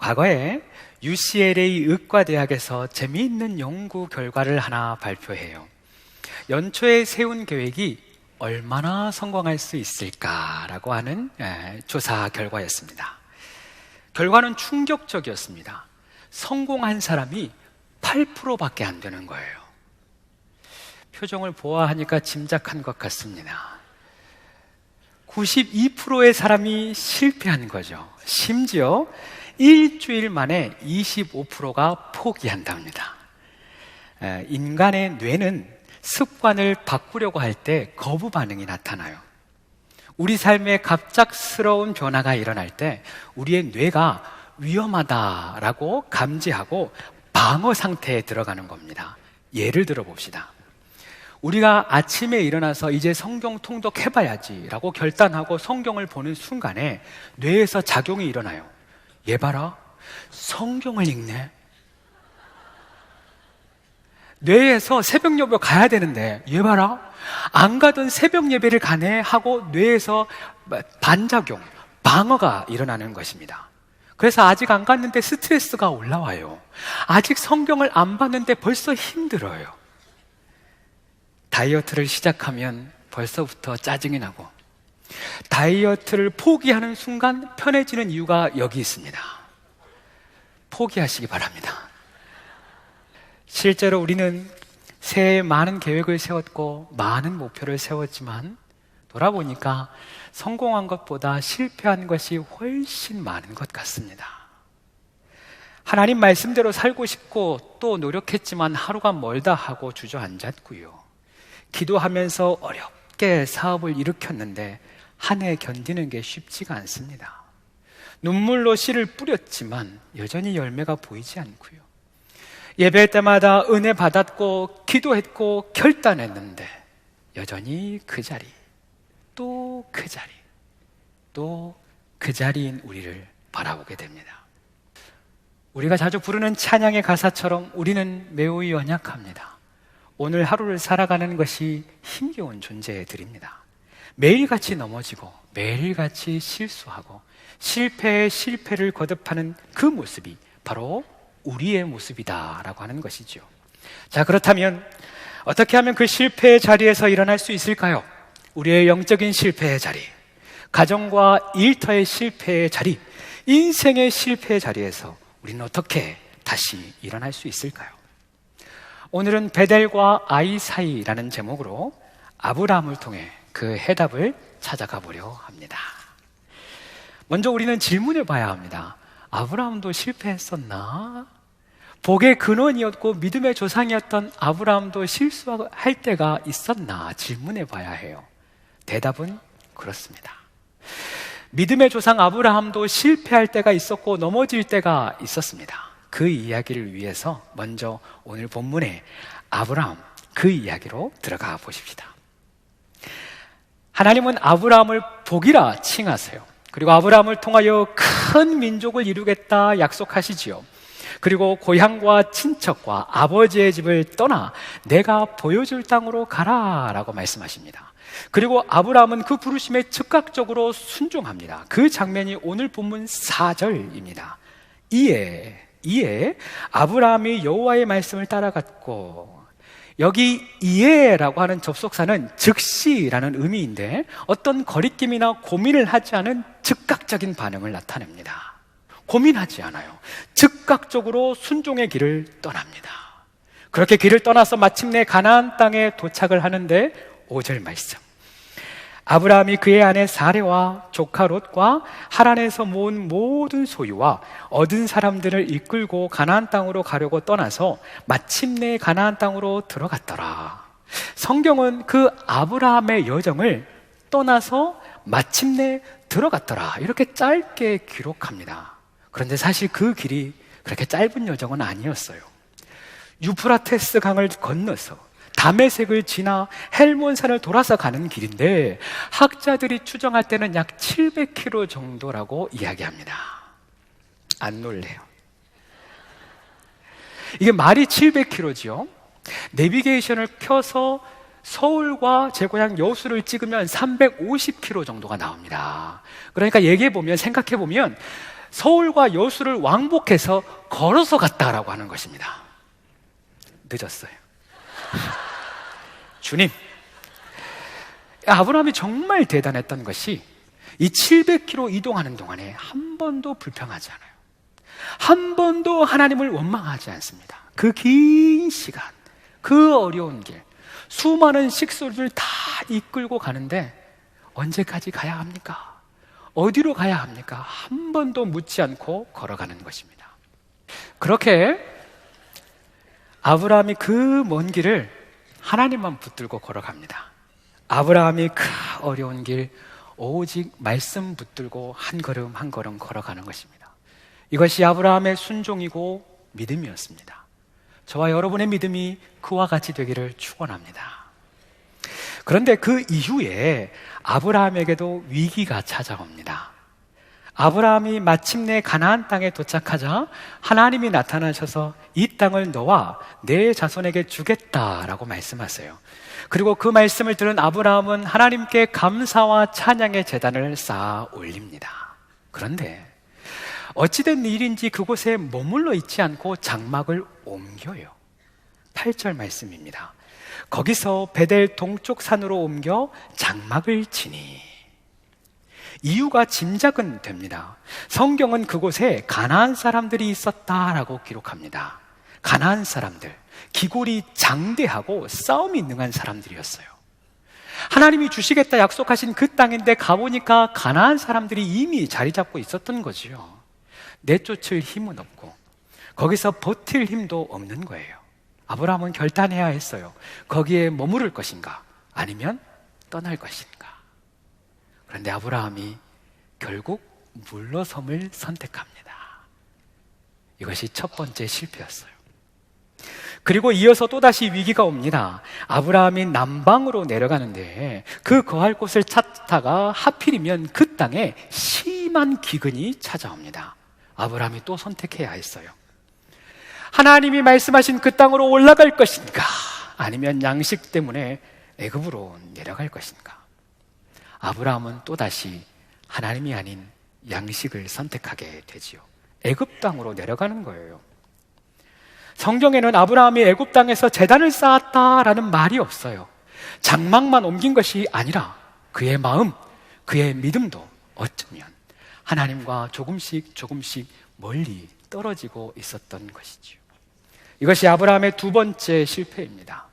과거에 UCLA 의과대학에서 재미있는 연구 결과를 하나 발표해요. 연초에 세운 계획이 얼마나 성공할 수 있을까라고 하는 조사 결과였습니다. 결과는 충격적이었습니다. 성공한 사람이 8%밖에 안 되는 거예요. 표정을 보아하니까 짐작한 것 같습니다. 92%의 사람이 실패한 거죠. 심지어 일주일 만에 25%가 포기한답니다. 인간의 뇌는 습관을 바꾸려고 할 때 거부 반응이 나타나요. 우리 삶에 갑작스러운 변화가 일어날 때 우리의 뇌가 위험하다라고 감지하고 방어 상태에 들어가는 겁니다. 예를 들어 봅시다. 우리가 아침에 일어나서 이제 성경 통독해봐야지 라고 결단하고 성경을 보는 순간에 뇌에서 작용이 일어나요. 얘 봐라, 성경을 읽네. 뇌에서 새벽 예배 가야 되는데 얘 봐라, 안 가던 새벽 예배를 가네 하고 뇌에서 반작용, 방어가 일어나는 것입니다. 그래서 아직 안 갔는데 스트레스가 올라와요. 아직 성경을 안 봤는데 벌써 힘들어요. 다이어트를 시작하면 벌써부터 짜증이 나고, 다이어트를 포기하는 순간 편해지는 이유가 여기 있습니다. 포기하시기 바랍니다. 실제로 우리는 새해에 많은 계획을 세웠고 많은 목표를 세웠지만 돌아보니까 성공한 것보다 실패한 것이 훨씬 많은 것 같습니다. 하나님 말씀대로 살고 싶고 또 노력했지만 하루가 멀다 하고 주저앉았고요. 기도하면서 어렵게 사업을 일으켰는데 한 해 견디는 게 쉽지가 않습니다. 눈물로 씨를 뿌렸지만 여전히 열매가 보이지 않고요. 예배할 때마다 은혜 받았고 기도했고 결단했는데 여전히 그 자리, 또 그 자리, 또 그 자리인 우리를 바라보게 됩니다. 우리가 자주 부르는 찬양의 가사처럼 우리는 매우 연약합니다. 오늘 하루를 살아가는 것이 힘겨운 존재들입니다. 매일같이 넘어지고 매일같이 실수하고 실패에 실패를 거듭하는 그 모습이 바로 우리의 모습이다라고 하는 것이죠. 자, 그렇다면 어떻게 하면 그 실패의 자리에서 일어날 수 있을까요? 우리의 영적인 실패의 자리, 가정과 일터의 실패의 자리, 인생의 실패의 자리에서 우리는 어떻게 다시 일어날 수 있을까요? 오늘은 베델과 아이 사이라는 제목으로 아브라함을 통해 그 해답을 찾아가 보려 합니다. 먼저 우리는 질문해 봐야 합니다. 아브라함도 실패했었나? 복의 근원이었고 믿음의 조상이었던 아브라함도 실수할 때가 있었나? 질문해 봐야 해요. 대답은 그렇습니다. 믿음의 조상 아브라함도 실패할 때가 있었고 넘어질 때가 있었습니다. 그 이야기를 위해서 먼저 오늘 본문의 아브라함, 그 이야기로 들어가 보십시다. 하나님은 아브라함을 복이라 칭하세요. 그리고 아브라함을 통하여 큰 민족을 이루겠다 약속하시지요. 그리고 고향과 친척과 아버지의 집을 떠나 내가 보여줄 땅으로 가라 라고 말씀하십니다. 그리고 아브라함은 그 부르심에 즉각적으로 순종합니다. 그 장면이 오늘 본문 4절입니다. 이에 아브라함이 여호와의 말씀을 따라갔고, 여기 이에라고 하는 접속사는 즉시라는 의미인데 어떤 거리낌이나 고민을 하지 않은 즉각적인 반응을 나타냅니다. 고민하지 않아요. 즉각적으로 순종의 길을 떠납니다. 그렇게 길을 떠나서 마침내 가나안 땅에 도착을 하는데 5절 말씀, 아브라함이 그의 아내 사레와 조카 롯과 하란에서 모은 모든 소유와 얻은 사람들을 이끌고 가나안 땅으로 가려고 떠나서 마침내 가나안 땅으로 들어갔더라. 성경은 그 아브라함의 여정을 떠나서 마침내 들어갔더라 이렇게 짧게 기록합니다. 그런데 사실 그 길이 그렇게 짧은 여정은 아니었어요. 유프라테스 강을 건너서 다메섹을 지나 헬몬산을 돌아서 가는 길인데 학자들이 추정할 때는 약 700km 정도라고 이야기합니다. 안 놀래요. 이게 말이 700km지요. 내비게이션을 켜서 서울과 제 고향 여수를 찍으면 350km 정도가 나옵니다. 그러니까 얘기해보면, 생각해보면 서울과 여수를 왕복해서 걸어서 갔다라고 하는 것입니다. 늦었어요. 주님, 아브라함이 정말 대단했던 것이 이 700km 이동하는 동안에 한 번도 불평하지 않아요. 한 번도 하나님을 원망하지 않습니다. 그 긴 시간, 그 어려운 길, 수많은 식소리를 다 이끌고 가는데 언제까지 가야 합니까? 어디로 가야 합니까? 한 번도 묻지 않고 걸어가는 것입니다. 그렇게 아브라함이 그 먼 길을 하나님만 붙들고 걸어갑니다. 아브라함이 그 어려운 길 오직 말씀 붙들고 한 걸음 한 걸음 걸어가는 것입니다. 이것이 아브라함의 순종이고 믿음이었습니다. 저와 여러분의 믿음이 그와 같이 되기를 축원합니다. 그런데 그 이후에 아브라함에게도 위기가 찾아옵니다. 아브라함이 마침내 가나안 땅에 도착하자 하나님이 나타나셔서 이 땅을 너와 내 자손에게 주겠다라고 말씀하세요. 그리고 그 말씀을 들은 아브라함은 하나님께 감사와 찬양의 제단을 쌓아 올립니다. 그런데 어찌된 일인지 그곳에 머물러 있지 않고 장막을 옮겨요. 8절 말씀입니다. 거기서 베델 동쪽 산으로 옮겨 장막을 치니. 이유가 짐작은 됩니다. 성경은 그곳에 가나안 사람들이 있었다라고 기록합니다. 가나안 사람들, 기골이 장대하고 싸움이 능한 사람들이었어요. 하나님이 주시겠다 약속하신 그 땅인데 가보니까 가나안 사람들이 이미 자리 잡고 있었던 거지요. 내쫓을 힘은 없고 거기서 버틸 힘도 없는 거예요. 아브라함은 결단해야 했어요. 거기에 머무를 것인가 아니면 떠날 것인가. 그런데 아브라함이 결국 물러섬을 선택합니다. 이것이 첫 번째 실패였어요. 그리고 이어서 또다시 위기가 옵니다. 아브라함이 남방으로 내려가는데 그 거할 곳을 찾다가 하필이면 그 땅에 심한 기근이 찾아옵니다. 아브라함이 또 선택해야 했어요. 하나님이 말씀하신 그 땅으로 올라갈 것인가 아니면 양식 때문에 애굽으로 내려갈 것인가. 아브라함은 또다시 하나님이 아닌 양식을 선택하게 되지요. 애굽 땅으로 내려가는 거예요. 성경에는 아브라함이 애굽 땅에서 제단을 쌓았다라는 말이 없어요. 장막만 옮긴 것이 아니라 그의 마음, 그의 믿음도 어쩌면 하나님과 조금씩 멀리 떨어지고 있었던 것이지요. 이것이 아브라함의 두 번째 실패입니다.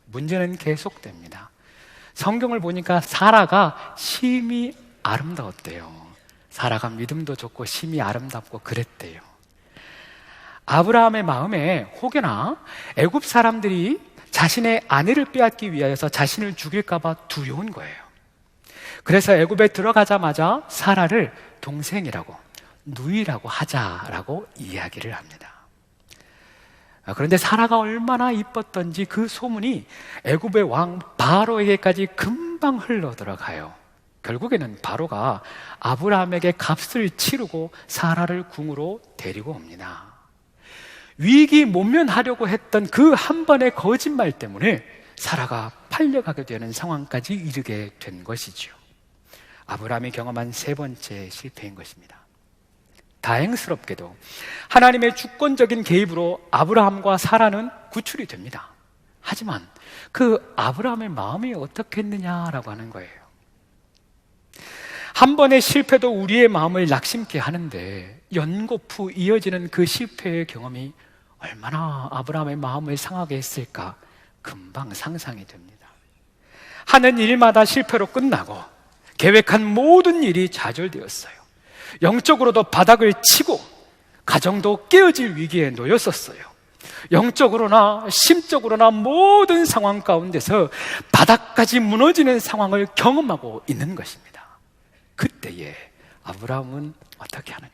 문제는 계속됩니다. 성경을 보니까 사라가 심히 아름다웠대요. 사라가 믿음도 좋고 심히 아름답고 그랬대요. 아브라함의 마음에 혹여나 애굽 사람들이 자신의 아내를 빼앗기 위하여서 자신을 죽일까 봐 두려운 거예요. 그래서 애굽에 들어가자마자 사라를 동생이라고, 누이라고 하자라고 이야기를 합니다. 그런데 사라가 얼마나 이뻤던지 그 소문이 애굽의 왕 바로에게까지 금방 흘러 들어가요. 결국에는 바로가 아브라함에게 값을 치르고 사라를 궁으로 데리고 옵니다. 위기 모면하려고 했던 그 한 번의 거짓말 때문에 사라가 팔려가게 되는 상황까지 이르게 된 것이죠. 아브라함이 경험한 세 번째 실패인 것입니다. 다행스럽게도 하나님의 주권적인 개입으로 아브라함과 사라는 구출이 됩니다. 하지만 그 아브라함의 마음이 어떻겠느냐라고 하는 거예요. 한 번의 실패도 우리의 마음을 낙심케 하는데 연거푸 이어지는 그 실패의 경험이 얼마나 아브라함의 마음을 상하게 했을까 금방 상상이 됩니다. 하는 일마다 실패로 끝나고 계획한 모든 일이 좌절되었어요. 영적으로도 바닥을 치고 가정도 깨어질 위기에 놓였었어요. 영적으로나 심적으로나 모든 상황 가운데서 바닥까지 무너지는 상황을 경험하고 있는 것입니다. 그때에 아브라함은 어떻게 하느냐?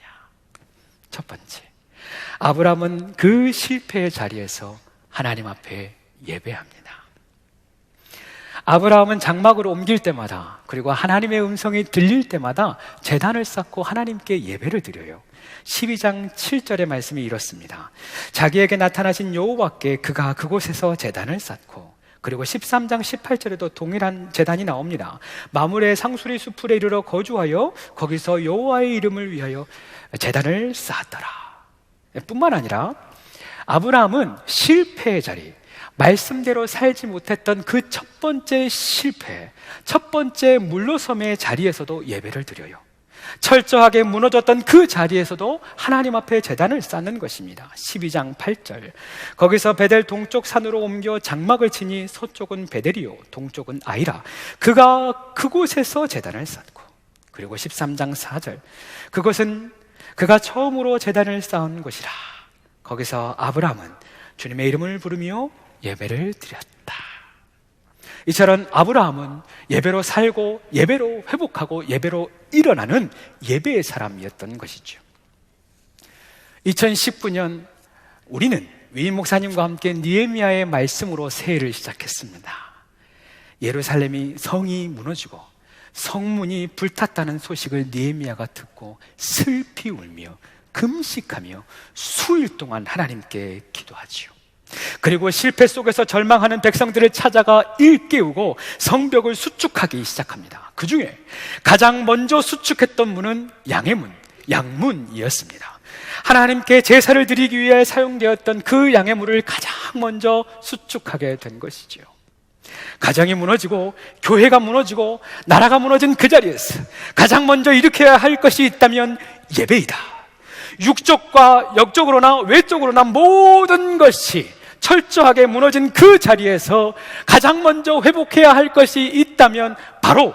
첫 번째, 아브라함은 그 실패의 자리에서 하나님 앞에 예배합니다. 아브라함은 장막으로 옮길 때마다 그리고 하나님의 음성이 들릴 때마다 제단을 쌓고 하나님께 예배를 드려요. 12장 7절의 말씀이 이렇습니다. 자기에게 나타나신 여호와께 그가 그곳에서 제단을 쌓고 그리고 13장 18절에도 동일한 제단이 나옵니다. 마므레 상수리 수풀에 이르러 거주하여 거기서 여호와의 이름을 위하여 제단을 쌓았더라. 뿐만 아니라 아브라함은 실패의 자리, 말씀대로 살지 못했던 그 첫 번째 실패, 첫 번째 물러섬의 자리에서도 예배를 드려요. 철저하게 무너졌던 그 자리에서도 하나님 앞에 제단을 쌓는 것입니다. 12장 8절, 거기서 베델 동쪽 산으로 옮겨 장막을 치니 서쪽은 베델이요 동쪽은 아이라, 그가 그곳에서 제단을 쌓고. 그리고 13장 4절, 그것은 그가 처음으로 제단을 쌓은 곳이라. 거기서 아브라함은 주님의 이름을 부르며 예배를 드렸다. 이처럼 아브라함은 예배로 살고 예배로 회복하고 예배로 일어나는 예배의 사람이었던 것이죠. 2019년 우리는 위임 목사님과 함께 느헤미야의 말씀으로 새해를 시작했습니다. 예루살렘이 성이 무너지고 성문이 불탔다는 소식을 느헤미야가 듣고 슬피 울며 금식하며 수일 동안 하나님께 기도하지요. 그리고 실패 속에서 절망하는 백성들을 찾아가 일깨우고 성벽을 수축하기 시작합니다. 그 중에 가장 먼저 수축했던 문은 양의 문, 양문이었습니다. 하나님께 제사를 드리기 위해 사용되었던 그 양의 문을 가장 먼저 수축하게 된 것이지요. 가정이 무너지고 교회가 무너지고 나라가 무너진 그 자리에서 가장 먼저 일으켜야 할 것이 있다면 예배이다. 육적과 영적으로나 외적으로나 모든 것이 철저하게 무너진 그 자리에서 가장 먼저 회복해야 할 것이 있다면 바로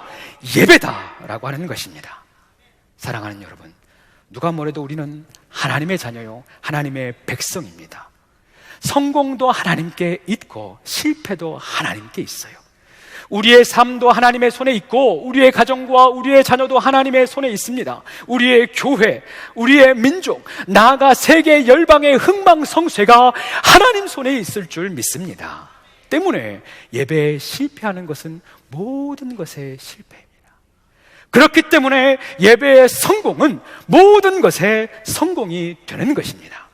예배다라고 하는 것입니다. 사랑하는 여러분, 누가 뭐래도 우리는 하나님의 자녀요, 하나님의 백성입니다. 성공도 하나님께 있고 실패도 하나님께 있어요. 우리의 삶도 하나님의 손에 있고 우리의 가정과 우리의 자녀도 하나님의 손에 있습니다. 우리의 교회, 우리의 민족, 나아가 세계 열방의 흥망성쇠가 하나님 손에 있을 줄 믿습니다. 때문에 예배에 실패하는 것은 모든 것의 실패입니다. 그렇기 때문에 예배의 성공은 모든 것의 성공이 되는 것입니다.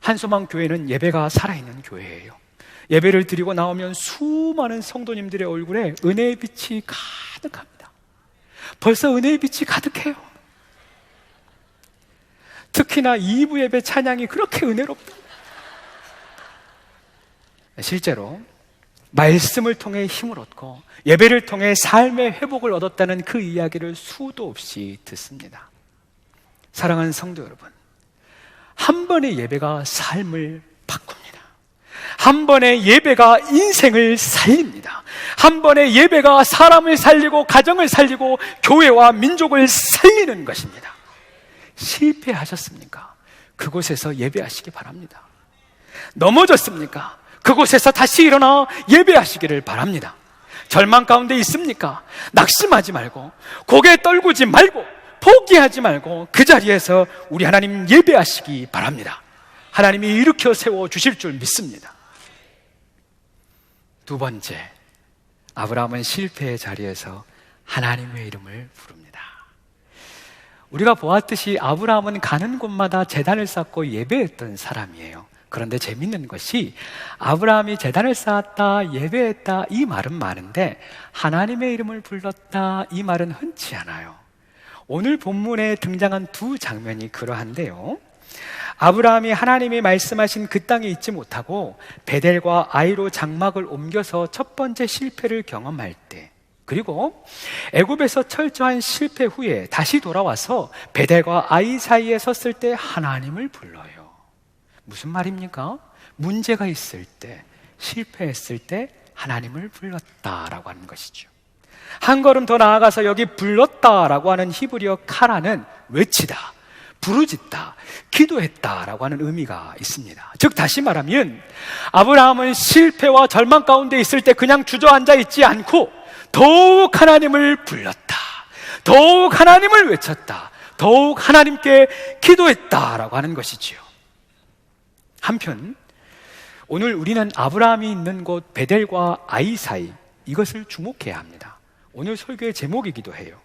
한소망 교회는 예배가 살아있는 교회예요. 예배를 드리고 나오면 수많은 성도님들의 얼굴에 은혜의 빛이 가득합니다. 벌써 은혜의 빛이 가득해요. 특히나 2부 예배 찬양이 그렇게 은혜롭다. 실제로 말씀을 통해 힘을 얻고 예배를 통해 삶의 회복을 얻었다는 그 이야기를 수도 없이 듣습니다. 사랑하는 성도 여러분, 한 번의 예배가 삶을 바꿉니다. 한 번의 예배가 인생을 살립니다. 한 번의 예배가 사람을 살리고 가정을 살리고 교회와 민족을 살리는 것입니다. 실패하셨습니까? 그곳에서 예배하시기 바랍니다. 넘어졌습니까? 그곳에서 다시 일어나 예배하시기를 바랍니다. 절망 가운데 있습니까? 낙심하지 말고 고개 떨구지 말고 포기하지 말고 그 자리에서 우리 하나님 예배하시기 바랍니다. 하나님이 일으켜 세워 주실 줄 믿습니다. 두 번째, 아브라함은 실패의 자리에서 하나님의 이름을 부릅니다. 우리가 보았듯이 아브라함은 가는 곳마다 제단을 쌓고 예배했던 사람이에요. 그런데 재밌는 것이 아브라함이 제단을 쌓았다, 예배했다 이 말은 많은데 하나님의 이름을 불렀다 이 말은 흔치 않아요. 오늘 본문에 등장한 두 장면이 그러한데요, 아브라함이 하나님이 말씀하신 그 땅에 있지 못하고 베델과 아이로 장막을 옮겨서 첫 번째 실패를 경험할 때, 그리고 애굽에서 철저한 실패 후에 다시 돌아와서 베델과 아이 사이에 섰을 때 하나님을 불러요. 무슨 말입니까? 문제가 있을 때, 실패했을 때 하나님을 불렀다라고 하는 것이죠. 한 걸음 더 나아가서 여기 불렀다라고 하는 히브리어 카라는 외치다, 부르짖다, 기도했다라고 하는 의미가 있습니다. 즉 다시 말하면 아브라함은 실패와 절망 가운데 있을 때 그냥 주저앉아 있지 않고 더욱 하나님을 불렀다, 더욱 하나님을 외쳤다, 더욱 하나님께 기도했다라고 하는 것이지요. 한편 오늘 우리는 아브라함이 있는 곳 베델과 아이 사이, 이것을 주목해야 합니다. 오늘 설교의 제목이기도 해요.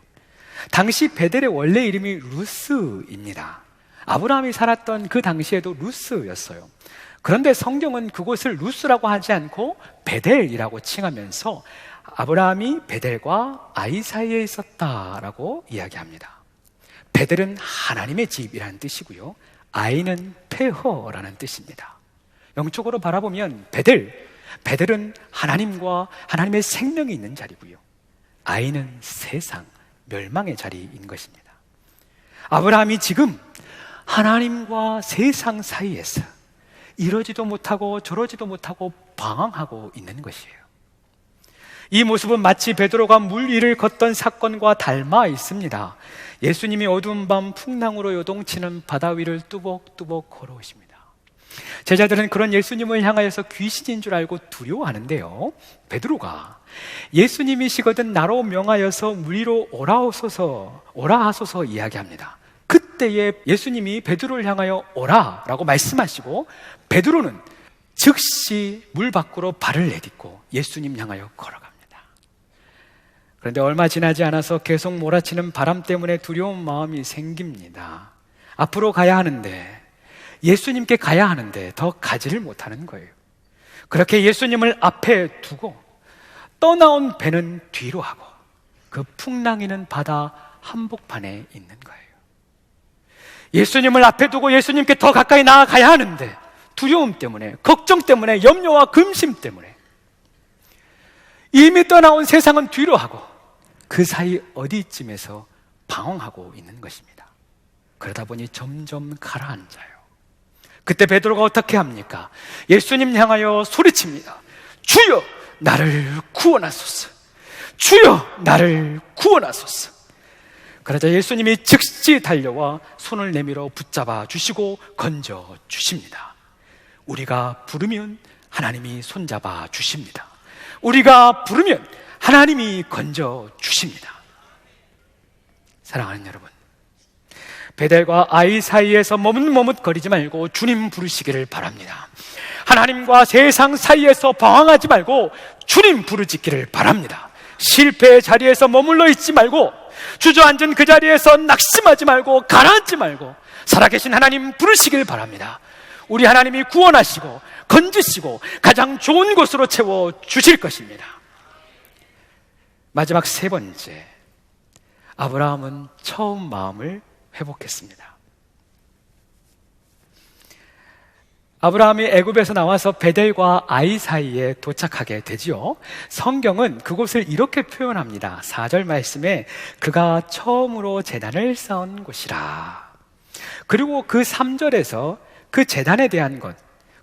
당시 베델의 원래 이름이 루스입니다. 아브라함이 살았던 그 당시에도 루스였어요. 그런데 성경은 그곳을 루스라고 하지 않고 베델이라고 칭하면서 아브라함이 베델과 아이 사이에 있었다라고 이야기합니다. 베델은 하나님의 집이라는 뜻이고요, 아이는 폐허라는 뜻입니다. 영적으로 바라보면 베델은 하나님과 하나님의 생명이 있는 자리고요, 아이는 세상, 멸망의 자리인 것입니다. 아브라함이 지금 하나님과 세상 사이에서 이러지도 못하고 저러지도 못하고 방황하고 있는 것이에요. 이 모습은 마치 베드로가 물 위를 걷던 사건과 닮아 있습니다. 예수님이 어두운 밤 풍랑으로 요동치는 바다 위를 뚜벅뚜벅 걸어오십니다. 제자들은 그런 예수님을 향하여서 귀신인 줄 알고 두려워하는데요, 베드로가 예수님이시거든 나로 명하여서 물 위로 오라 하소서 이야기합니다. 그때에 예수님이 베드로를 향하여 오라 라고 말씀하시고 베드로는 즉시 물 밖으로 발을 내딛고 예수님 향하여 걸어갑니다. 그런데 얼마 지나지 않아서 계속 몰아치는 바람 때문에 두려운 마음이 생깁니다. 앞으로 가야 하는데, 예수님께 가야 하는데 더 가지를 못하는 거예요. 그렇게 예수님을 앞에 두고 떠나온 배는 뒤로 하고 그 풍랑이는 바다 한복판에 있는 거예요. 예수님을 앞에 두고 예수님께 더 가까이 나아가야 하는데 두려움 때문에, 걱정 때문에, 염려와 근심 때문에 이미 떠나온 세상은 뒤로 하고 그 사이 어디쯤에서 방황하고 있는 것입니다. 그러다 보니 점점 가라앉아요. 그때 베드로가 어떻게 합니까? 예수님 향하여 소리칩니다. 주여 나를 구원하소서, 주여 나를 구원하소서. 그러자 예수님이 즉시 달려와 손을 내밀어 붙잡아 주시고 건져 주십니다. 우리가 부르면 하나님이 손잡아 주십니다. 우리가 부르면 하나님이 건져 주십니다. 사랑하는 여러분, 베델과 아이 사이에서 머뭇머뭇거리지 말고 주님 부르시기를 바랍니다. 하나님과 세상 사이에서 방황하지 말고 주님 부르짖기를 바랍니다. 실패의 자리에서 머물러 있지 말고, 주저앉은 그 자리에서 낙심하지 말고, 가라앉지 말고 살아계신 하나님 부르시길 바랍니다. 우리 하나님이 구원하시고 건지시고 가장 좋은 곳으로 채워주실 것입니다. 마지막 세 번째, 아브라함은 처음 마음을 회복했습니다. 아브라함이 애굽에서 나와서 베델과 아이 사이에 도착하게 되지요. 성경은 그곳을 이렇게 표현합니다. 4절 말씀에 그가 처음으로 제단을 쌓은 곳이라. 그리고 그 3절에서 그 제단에 대한 것,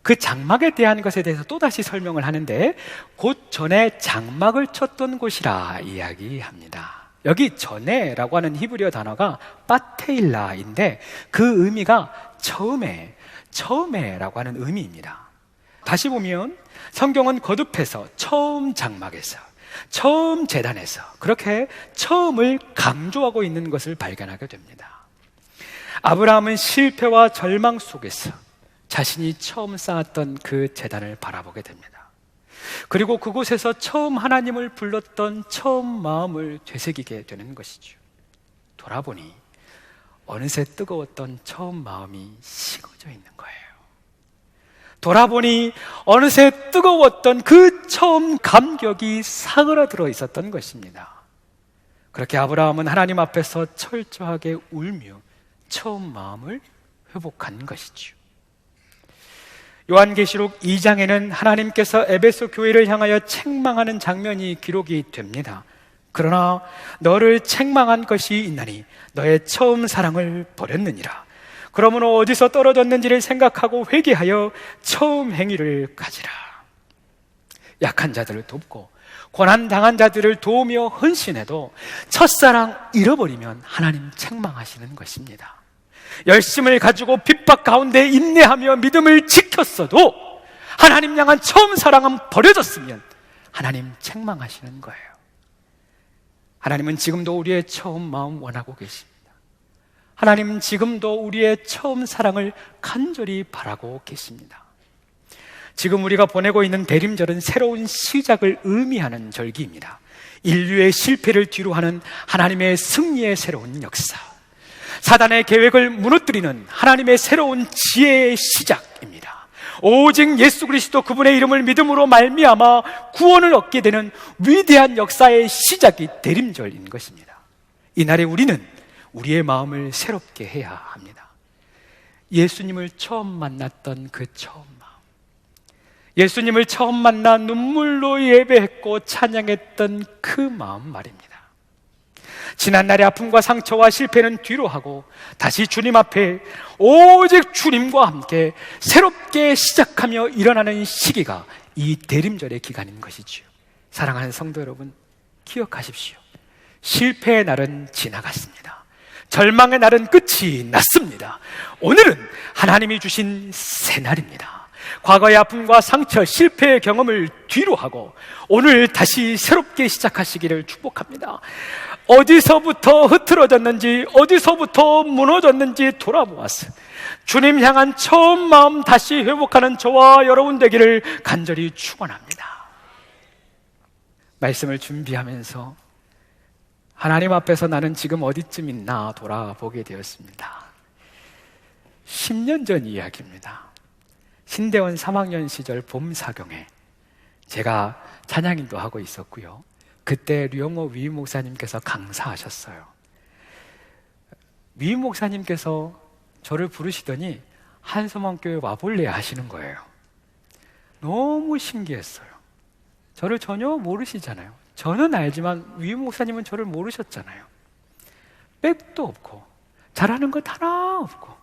그 장막에 대한 것에 대해서 또다시 설명을 하는데 곧 전에 장막을 쳤던 곳이라 이야기합니다. 여기 전에라고 하는 히브리어 단어가 빠테일라인데 그 의미가 처음에라고 하는 의미입니다. 다시 보면 성경은 거듭해서 처음 장막에서, 처음 제단에서 그렇게 처음을 강조하고 있는 것을 발견하게 됩니다. 아브라함은 실패와 절망 속에서 자신이 처음 쌓았던 그 제단을 바라보게 됩니다. 그리고 그곳에서 처음 하나님을 불렀던 처음 마음을 되새기게 되는 것이죠. 돌아보니 어느새 뜨거웠던 처음 마음이 식어져 있는 거예요. 돌아보니 어느새 뜨거웠던 그 처음 감격이 사그라들어 있었던 것입니다. 그렇게 아브라함은 하나님 앞에서 철저하게 울며 처음 마음을 회복한 것이죠. 요한계시록 2장에는 하나님께서 에베소 교회를 향하여 책망하는 장면이 기록이 됩니다. 그러나 너를 책망한 것이 있나니 너의 처음 사랑을 버렸느니라. 그러므로 어디서 떨어졌는지를 생각하고 회개하여 처음 행위를 가지라. 약한 자들을 돕고 고난당한 자들을 도우며 헌신해도 첫사랑 잃어버리면 하나님 책망하시는 것입니다. 열심을 가지고 핍박 가운데 인내하며 믿음을 지켰어도 하나님 향한 처음 사랑은 버려졌으면 하나님 책망하시는 거예요. 하나님은 지금도 우리의 처음 마음 원하고 계십니다. 하나님은 지금도 우리의 처음 사랑을 간절히 바라고 계십니다. 지금 우리가 보내고 있는 대림절은 새로운 시작을 의미하는 절기입니다. 인류의 실패를 뒤로하는 하나님의 승리의 새로운 역사, 사단의 계획을 무너뜨리는 하나님의 새로운 지혜의 시작입니다. 오직 예수 그리스도 그분의 이름을 믿음으로 말미암아 구원을 얻게 되는 위대한 역사의 시작이 대림절인 것입니다. 이날에 우리는 우리의 마음을 새롭게 해야 합니다. 예수님을 처음 만났던 그 처음 마음, 예수님을 처음 만나 눈물로 예배했고 찬양했던 그 마음 말입니다. 지난날의 아픔과 상처와 실패는 뒤로 하고 다시 주님 앞에 오직 주님과 함께 새롭게 시작하며 일어나는 시기가 이 대림절의 기간인 것이지요. 사랑하는 성도 여러분, 기억하십시오. 실패의 날은 지나갔습니다. 절망의 날은 끝이 났습니다. 오늘은 하나님이 주신 새 날입니다. 과거의 아픔과 상처, 실패의 경험을 뒤로 하고 오늘 다시 새롭게 시작하시기를 축복합니다. 어디서부터 흐트러졌는지, 어디서부터 무너졌는지 돌아보았어 주님 향한 처음 마음 다시 회복하는 저와 여러분 되기를 간절히 축원합니다. 말씀을 준비하면서 하나님 앞에서 나는 지금 어디쯤 있나 돌아보게 되었습니다. 10년 전 이야기입니다. 신대원 3학년 시절 봄 사경에 제가 찬양인도 하고 있었고요. 그때 류영호 위임 목사님께서 강사하셨어요. 위임 목사님께서 저를 부르시더니 한소망교회 와볼래 하시는 거예요. 너무 신기했어요. 저를 전혀 모르시잖아요. 저는 알지만 위임 목사님은 저를 모르셨잖아요. 백도 없고 잘하는 것 하나 없고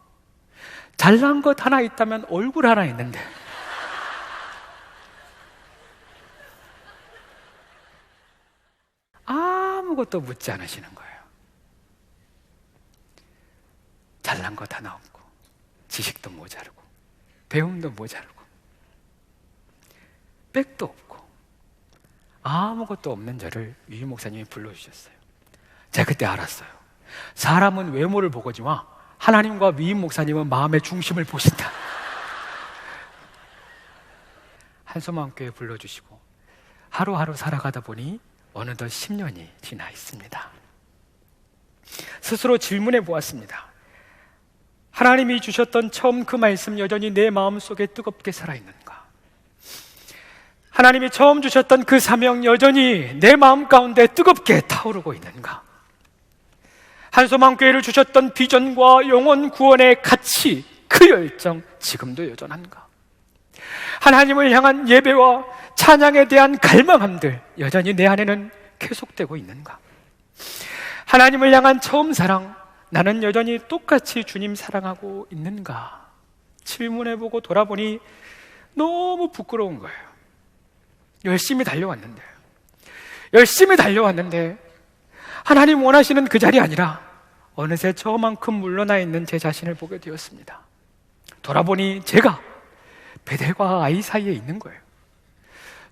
잘난 것 하나 있다면 얼굴 하나 있는데 아무것도 묻지 않으시는 거예요. 잘난 것 하나 없고 지식도 모자르고 배움도 모자르고 백도 없고 아무것도 없는 저를 위임 목사님이 불러주셨어요. 제가 그때 알았어요. 사람은 외모를 보거지만 하나님과 위임 목사님은 마음의 중심을 보신다. 한소망교회 불러주시고 하루하루 살아가다 보니 어느덧 10년이 지나 있습니다. 스스로 질문해 보았습니다. 하나님이 주셨던 처음 그 말씀 여전히 내 마음속에 뜨겁게 살아있는가? 하나님이 처음 주셨던 그 사명 여전히 내 마음 가운데 뜨겁게 타오르고 있는가? 한소망교회를 주셨던 비전과 영혼 구원의 가치, 그 열정 지금도 여전한가? 하나님을 향한 예배와 찬양에 대한 갈망함들 여전히 내 안에는 계속되고 있는가? 하나님을 향한 처음 사랑, 나는 여전히 똑같이 주님 사랑하고 있는가? 질문해보고 돌아보니 너무 부끄러운 거예요. 열심히 달려왔는데 하나님 원하시는 그 자리 아니라 어느새 저만큼 물러나 있는 제 자신을 보게 되었습니다. 돌아보니 제가 베델과 아이 사이에 있는 거예요.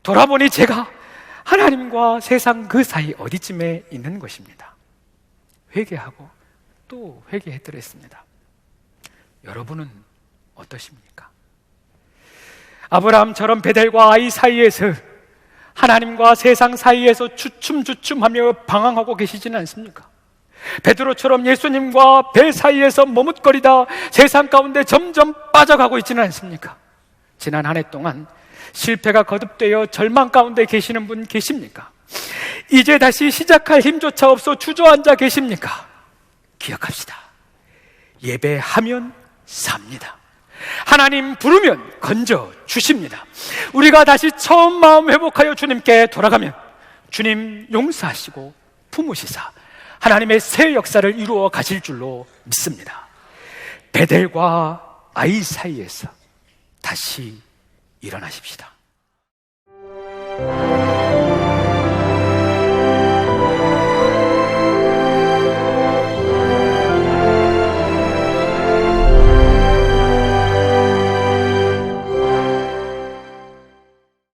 돌아보니 제가 하나님과 세상 그 사이 어디쯤에 있는 것입니다. 회개하고 또 회개했더랬습니다. 여러분은 어떠십니까? 아브라함처럼 베델과 아이 사이에서 하나님과 세상 사이에서 주춤주춤하며 방황하고 계시지는 않습니까? 베드로처럼 예수님과 배 사이에서 머뭇거리다 세상 가운데 점점 빠져가고 있지는 않습니까? 지난 한 해 동안 실패가 거듭되어 절망 가운데 계시는 분 계십니까? 이제 다시 시작할 힘조차 없어 주저앉아 계십니까? 기억합시다. 예배하면 삽니다. 하나님 부르면 건져 주십니다. 우리가 다시 처음 마음 회복하여 주님께 돌아가면 주님 용서하시고 품으시사 하나님의 새 역사를 이루어 가실 줄로 믿습니다. 베델과 아이 사이에서 다시 일어나십시다.